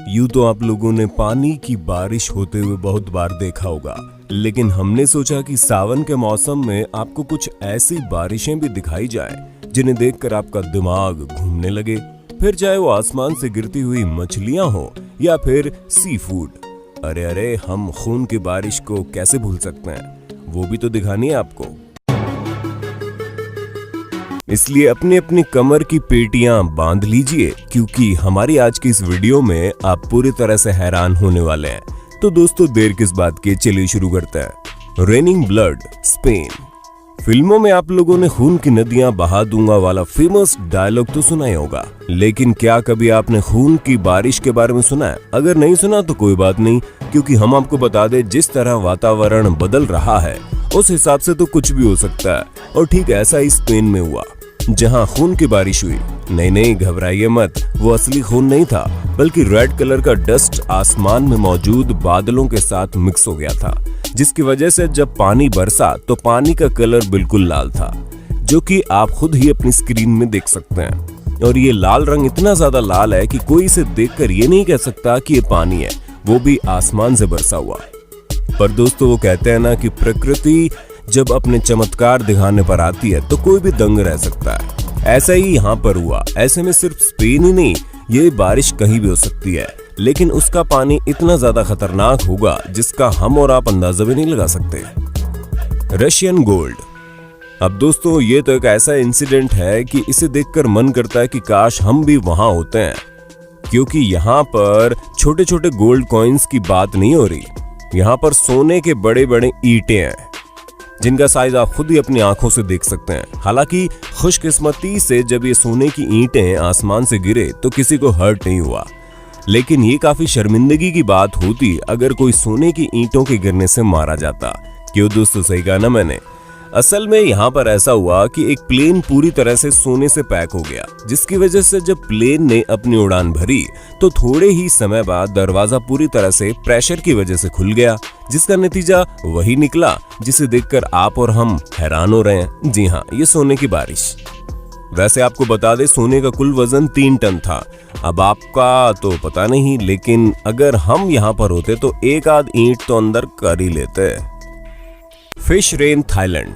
यूं तो आप लोगों ने पानी की बारिश होते हुए बहुत बार देखा होगा, लेकिन हमने सोचा कि सावन के मौसम में आपको कुछ ऐसी बारिशें भी दिखाई जाएं जिन्हें देखकर आपका दिमाग घूमने लगे। फिर चाहे वो आसमान से गिरती हुई मछलियां हो या फिर सी फूड। अरे हम खून की बारिश को कैसे भूल सकते हैं, वो भी तो दिखानी है आपको। इसलिए अपनी अपनी कमर की पेटियां बांध लीजिए, क्योंकि हमारी आज की इस वीडियो में आप पूरी तरह से हैरान होने वाले हैं। तो दोस्तों देर किस बात की, चलिए शुरू करते हैं। Raining blood, Spain. फिल्मों में आप लोगों ने खून की नदियां बहा दूंगा वाला फेमस डायलॉग तो सुना ही होगा, लेकिन क्या कभी आपने खून की बारिश के बारे में सुना है? अगर नहीं सुना तो कोई बात नहीं, क्योंकि हम आपको बता दें जिस तरह वातावरण बदल रहा है उस हिसाब से तो कुछ भी हो सकता है। और ठीक ऐसा ही स्पेन में हुआ, जहां खून की बारिश हुई। नहीं घबराइए मत, वो असली खून नहीं था, बल्कि रेड कलर का डस्ट आसमान में मौजूद बादलों के साथ मिक्स हो गया था, जिसकी वजह से जब पानी बरसा तो पानी का कलर बिल्कुल लाल था, जो कि आप खुद ही अपनी स्क्रीन में देख सकते हैं। और ये लाल रंग इतना ज्यादा लाल है कि कोई इसे देखकर ये नहीं कह सकता कि ये पानी है, वो भी आसमान से बरसा हुआ। पर दोस्तों वो कहते हैं ना कि प्रकृति जब अपने चमत्कार दिखाने पर आती है तो कोई भी दंग रह सकता है। ऐसा ही यहाँ पर हुआ। ऐसे में सिर्फ स्पेन ही नहीं, ये बारिश कहीं भी हो सकती है, लेकिन उसका पानी इतना ज्यादा खतरनाक होगा जिसका हम और आप अंदाजा भी नहीं लगा सकते। Russian gold. अब दोस्तों ये तो एक ऐसा इंसिडेंट है कि इसे देखकर मन करता है कि काश हम भी वहां होते हैं, क्योंकि यहाँ पर छोटे छोटे गोल्ड कॉइन्स की बात नहीं हो रही। यहाँ पर सोने के बड़े बड़े ईंटें हैं, जिनका साइज आप खुद ही अपनी आंखों से देख सकते हैं। हालांकि खुशकिस्मती से जब ये सोने की ईंटें आसमान से गिरे तो किसी को हर्ट नहीं हुआ, लेकिन ये काफी शर्मिंदगी की बात होती अगर कोई सोने की ईंटों के गिरने से मारा जाता। क्यों दोस्तों, सही कहा ना मैंने। असल में यहाँ पर ऐसा हुआ कि एक प्लेन पूरी तरह से सोने से पैक हो गया, जिसकी वजह से जब प्लेन ने अपनी उड़ान भरी तो थोड़े ही समय बाद दरवाजा पूरी तरह से प्रेशर की वजह से खुल गया, जिसका नतीजा वही निकला जिसे देखकर आप और हम हैरान हो रहे हैं। जी हाँ, ये सोने की बारिश। वैसे आपको बता दे, सोने का कुल वजन 3 टन था। अब आपका तो पता नहीं, लेकिन अगर हम यहाँ पर होते तो एक आध ईंट तो अंदर कर ही लेते। Fish rain, Thailand.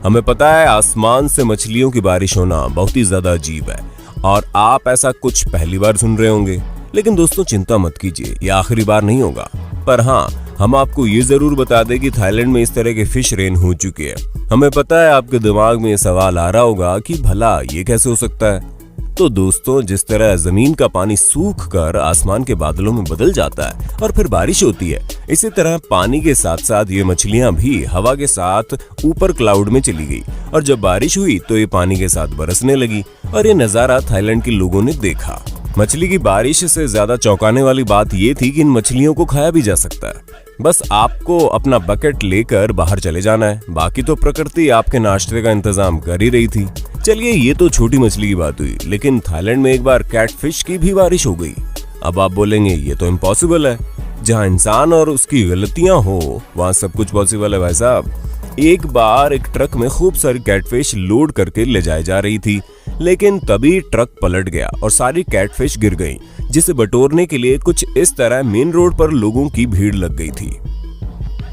हमें पता है आसमान से मछलियों की बारिश होना बहुत ही ज्यादा अजीब है, और आप ऐसा कुछ पहली बार सुन रहे होंगे। लेकिन दोस्तों चिंता मत कीजिए, ये आखिरी बार नहीं होगा। पर हाँ, हम आपको ये जरूर बता दें कि थाईलैंड में इस तरह के फिश रेन हो चुकी है। हमें पता है आपके दिमाग में ये सवाल आ रहा होगा कि भला ये कैसे हो सकता है। तो दोस्तों, जिस तरह जमीन का पानी सूख कर आसमान के बादलों में बदल जाता है और फिर बारिश होती है, इसी तरह पानी के साथ साथ ये मछलियां भी हवा के साथ ऊपर क्लाउड में चली गई, और जब बारिश हुई तो ये पानी के साथ बरसने लगी। और ये नजारा थाईलैंड के लोगों ने देखा। मछली की बारिश से ज्यादा चौंकाने वाली बात ये थी कि इन मछलियों को खाया भी जा सकता है। बस आपको अपना बकेट लेकर बाहर चले जाना है, बाकी तो प्रकृति आपके नाश्ते का इंतजाम कर ही रही थी। चलिए ये तो छोटी मछली की बात हुई, लेकिन थाईलैंड में एक बार कैटफिश की भी बारिश हो गई। अब आप बोलेंगे ये तो इम्पॉसिबल है, जहाँ इंसान और उसकी गलतियां हो वहां सब कुछ पॉसिबल है। भाई साहब, एक बार एक ट्रक में खूब सारी कैटफिश लोड करके ले जाई जा रही थी, लेकिन तभी ट्रक पलट गया और सारी कैटफिश गिर गई, जिसे बटोरने के लिए कुछ इस तरह मेन रोड पर लोगों की भीड़ लग गई थी।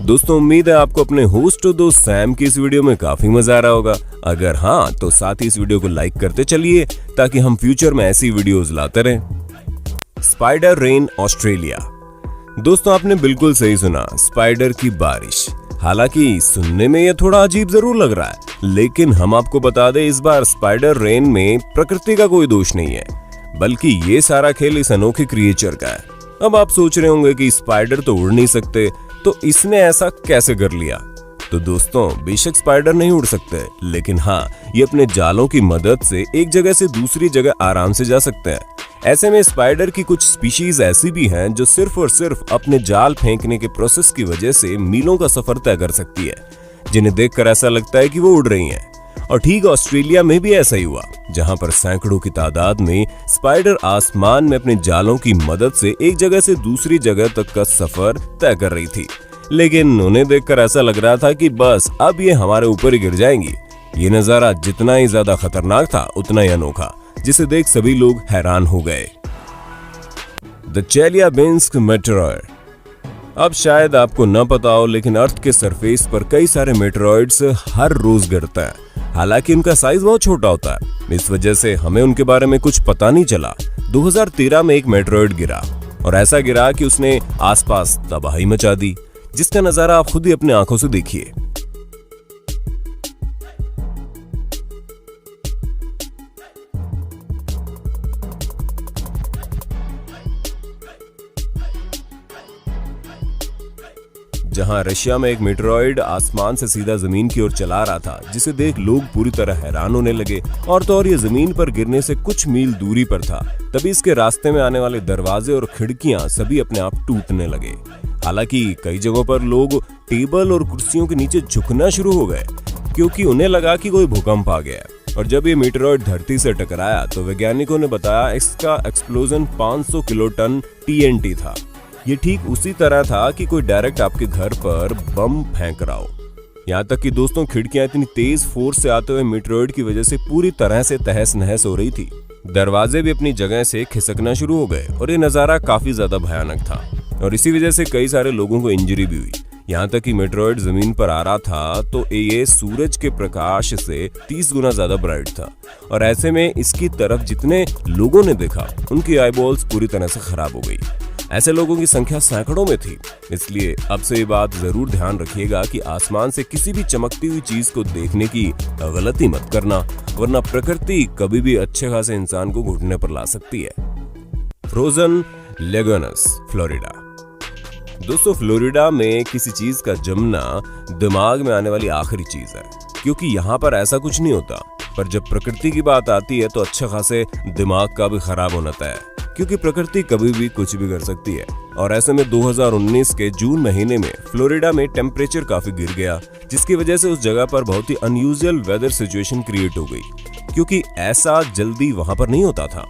दोस्तों उम्मीद है आपको अपने होस्ट और दोस्त सैम की इस वीडियो में काफी मजा आ रहा होगा। अगर हाँ तो साथ ही इस वीडियो को लाइक करते चलिए, ताकि हम फ्यूचर में ऐसी वीडियोस लाते रहें। Spider rain, Australia. दोस्तों आपने बिल्कुल सही सुना, स्पाइडर की बारिश। हालांकि सुनने में यह थोड़ा अजीब जरूर लग रहा है, लेकिन हम आपको बता दें इस बार स्पाइडर रेन में प्रकृति का कोई दोष नहीं है, बल्कि ये सारा खेल इस अनोखे क्रिएचर का है। अब आप सोच रहे होंगे कि स्पाइडर तो उड़ नहीं सकते, तो इसने ऐसा कैसे कर लिया? तो दोस्तों बेशक स्पाइडर नहीं उड़ सकते, लेकिन हाँ, ये अपने जालों की मदद से एक जगह से दूसरी जगह आराम से जा सकते हैं। ऐसे में स्पाइडर की कुछ स्पीशीज ऐसी भी हैं जो सिर्फ और सिर्फ अपने जाल फेंकने के प्रोसेस की वजह से मीलों का सफर तय कर सकती है, जिन्हें देखकर ऐसा लगता है कि वो उड़ रही हैं। और ठीक ऑस्ट्रेलिया में भी ऐसा ही हुआ, जहां पर सैकड़ों की तादाद में स्पाइडर आसमान में अपने जालों की मदद से एक जगह से दूसरी जगह तक का सफर तय कर रही थी। लेकिन उन्हें देखकर ऐसा लग रहा था कि बस अब ये हमारे ऊपर ही गिर जाएंगी। ये नजारा जितना ही ज्यादा खतरनाक था उतना ही अनोखा, जिसे देख सभी लोग हैरान हो गए। द चेलियाबिंस्क मेटेरॉयड। अब शायद आपको न पता हो, लेकिन अर्थ के सरफेस पर कई सारे मेटेरॉइड्स हर रोज गिरते हैं। हालांकि उनका साइज बहुत छोटा होता है, इस वजह से हमें उनके बारे में कुछ पता नहीं चला। 2013 में एक मेटेरॉइड गिरा और ऐसा गिरा कि उसने आसपास तबाही मचा दी, जिसका नजारा आप खुद ही अपने आंखों से देखिए। जहां रशिया में एक मेटेरॉइड आसमान से सीधा जमीन की ओर चला रहा था, जिसे देख लोग पूरी तरह हैरान होने लगे। और तो और ये जमीन पर गिरने से कुछ मील दूरी पर था। तभी इसके रास्ते में आने वाले दरवाजे और खिड़कियां सभी अपने आप टूटने लगे। हालांकि कई जगहों पर लोग टेबल और कुर्सियों के नीचे झुकना शुरू हो गए, क्योंकि उन्हें लगा कि कोई भूकंप आ गया है। और जब ये मेटेरॉइड धरती से टकराया तो वैज्ञानिकों ने बताया इसका एक्सप्लोजन 500 किलोटन TNT था। ये ठीक उसी तरह था कि कोई डायरेक्ट आपके घर पर बम फेंक रहा हो। यहाँ तक कि दोस्तों, खिड़कियां इतनी तेज फोर्स से आते हुए मेटेरॉइड की वजह से पूरी तरह से तहस नहस हो रही थी। दरवाजे भी अपनी जगह से खिसकना शुरू हो गए और ये नजारा काफी ज्यादा भयानक था। और इसी वजह से कई सारे लोगों को इंजरी भी हुई। यहाँ तक कि मेटेरॉइड जमीन पर आ रहा था तो ये सूरज के प्रकाश से 30 गुना ज्यादा ब्राइट था। और ऐसे में इसकी तरफ जितने लोगों ने देखा, उनकी आईबॉल्स पूरी तरह से खराब हो गई। ऐसे लोगों की संख्या सैकड़ों में थी। इसलिए अब से ये बात जरूर ध्यान रखिएगा कि आसमान से किसी भी चमकती हुई चीज को देखने की गलती मत करना, वरना प्रकृति कभी भी अच्छे खासे इंसान को घुटने पर ला सकती है। Frozen lagoons, Florida. दोस्तों, फ्लोरिडा में किसी चीज का जमना दिमाग में आने वाली आखिरी चीज है, क्योंकि यहाँ पर ऐसा कुछ नहीं होता। पर जब प्रकृति की बात आती है तो अच्छे खासे दिमाग का भी खराब होना तय है, क्योंकि प्रकृति कभी भी कुछ भी कर सकती है। और ऐसे में 2019 के जून महीने में फ्लोरिडा में टेम्परेचर काफी गिर गया, जिसकी वजह से उस जगह पर बहुत ही अनयूजुअल वेदर सिचुएशन क्रिएट हो गई, क्योंकि ऐसा जल्दी वहां पर नहीं होता था,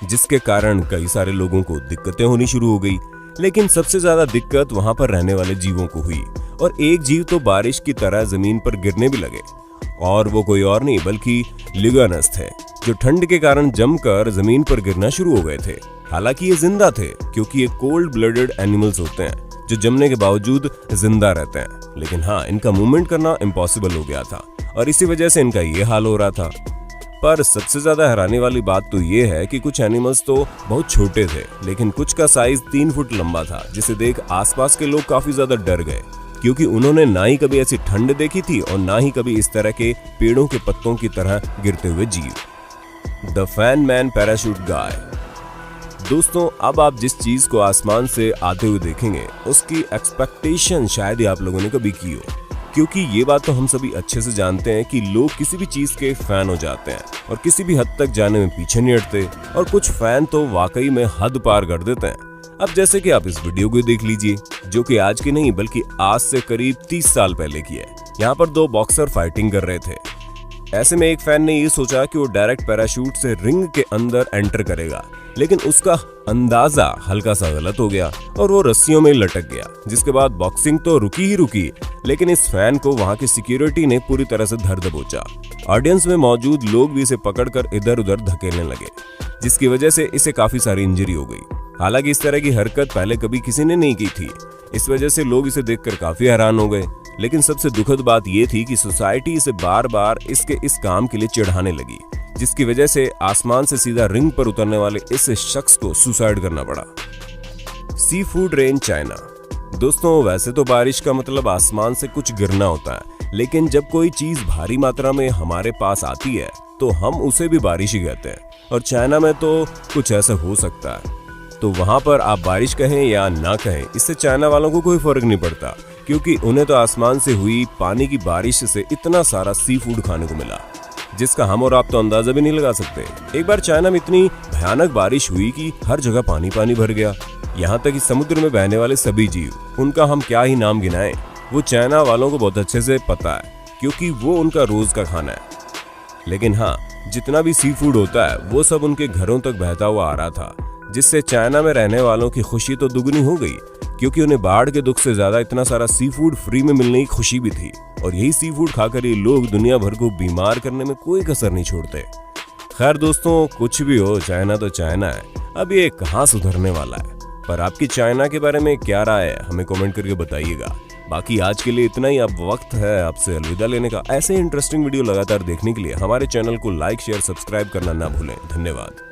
जिसके कारण कई सारे लोगों को दिक्कतें होनी शुरू हो गई। लेकिन सबसे ज्यादा दिक्कत वहां पर रहने वाले जीवों को हुई। और एक जीव तो बारिश की तरह जमीन पर गिरने भी लगे, और वो कोई और नहीं बल्कि लिगुनस थे, जो ठंड के कारण जमकर जमीन पर गिरना शुरू हो गए थे। हालांकि ये जिंदा थे, क्योंकि ये कोल्ड ब्लडेड एनिमल्स होते हैं जो जमने के बावजूद जिंदा रहते हैं। लेकिन हाँ, इनका मूवमेंट करना इम्पॉसिबल हो गया था और इसी वजह से इनका ये हाल हो रहा था। पर सबसे ज्यादा हैरानी वाली बात तो ये है कि कुछ एनिमल्स तो बहुत छोटे थे, लेकिन कुछ का साइज 3 फुट लंबा था, जिसे देख आसपास के लोग काफी ज्यादा डर गए, क्योंकि उन्होंने ना ही कभी ऐसी ठंड देखी थी और ना ही कभी इस तरह के पेड़ों के पत्तों की तरह गिरते हुए जीव। द फैन मैन पैराशूट गाय। दोस्तों, अब आप जिस चीज को आसमान से आते हुए देखेंगे, उसकी एक्सपेक्टेशन शायद ही आप लोगों ने कभी की हो, क्योंकि ये बात तो हम सभी अच्छे से जानते हैं कि लोग किसी भी चीज के फैन हो जाते हैं और किसी भी हद तक जाने में पीछे नहीं हटते, और कुछ फैन तो वाकई में हद पार कर देते हैं। अब जैसे कि आप इस वीडियो को देख लीजिए, जो कि आज की नहीं बल्कि आज से करीब 30 साल पहले की है। यहाँ पर 2 बॉक्सर फाइटिंग कर रहे थे। ऐसे में एक फैन ने ये सोचा कि वो डायरेक्ट पैराशूट से रिंग के अंदर एंटर करेगा, लेकिन उसका अंदाजा हल्का सा गलत हो गया और वो रस्सियों में लटक गया, जिसके बाद बॉक्सिंग तो रुकी ही रुकी, लेकिन इस फैन को वहां की सिक्योरिटी ने पूरी तरह से धर दबोचा। ऑडियंस में मौजूद लोग भी इसे पकड़कर इधर उधर धकेलने लगे, जिसकी वजह से इसे काफी सारी इंजरी हो गई। हालांकि इस तरह की हरकत पहले कभी किसी ने नहीं की थी, इस वजह से लोग इसे देखकर काफी हैरान हो गए। लेकिन सबसे दुखद बात यह थी कि सोसाइटी इसे बार बार इसके इस काम के लिए चिढ़ाने लगी, जिसकी वजह से आसमान से सीधा रिंग पर उतरने वाले इस शख्स को सुसाइड करना पड़ा। Sea food rain, China. दोस्तों, वैसे तो बारिश का मतलब आसमान से कुछ गिरना होता है, लेकिन जब कोई चीज भारी मात्रा में हमारे पास आती है तो हम उसे भी बारिश ही कहते हैं। और चाइना में तो कुछ ऐसा हो सकता है, तो वहां पर आप बारिश कहें या ना कहें, इससे चाइना वालों को कोई फर्क नहीं पड़ता, क्योंकि उन्हें तो आसमान से हुई पानी की बारिश से इतना सारा सी फूड खाने को मिला, जिसका हम और आप तो अंदाजा भी नहीं लगा सकते। एक बार चाइना में इतनी भयानक बारिश हुई कि हर जगह पानी पानी भर गया, यहाँ तक कि समुद्र में बहने वाले सभी जीव, उनका हम क्या ही नाम गिनाएं, वो चाइना वालों को बहुत अच्छे से पता है, क्योंकि वो उनका रोज का खाना है। लेकिन हाँ, जितना भी सी फूड होता है वो सब उनके घरों तक बहता हुआ आ रहा था, जिससे चाइना में रहने वालों की खुशी तो दुगनी हो गई, क्योंकि उन्हें बाढ़ के दुख से ज्यादा इतना सारा सी फूड फ्री में मिलने की खुशी भी थी। और यही सी फूड खाकर ये लोग दुनिया भर को बीमार करने में कोई कसर नहीं छोड़ते। खैर दोस्तों, कुछ भी हो, चाइना तो चाइना है, अब ये कहाँ सुधरने वाला है। पर आपकी चाइना के बारे में क्या राय है हमें कमेंट करके बताइएगा। बाकी आज के लिए इतना ही। अब वक्त है आपसे अलविदा लेने का। ऐसे इंटरेस्टिंग वीडियो लगातार देखने के लिए हमारे चैनल को लाइक शेयर सब्सक्राइब करना ना भूलें। धन्यवाद।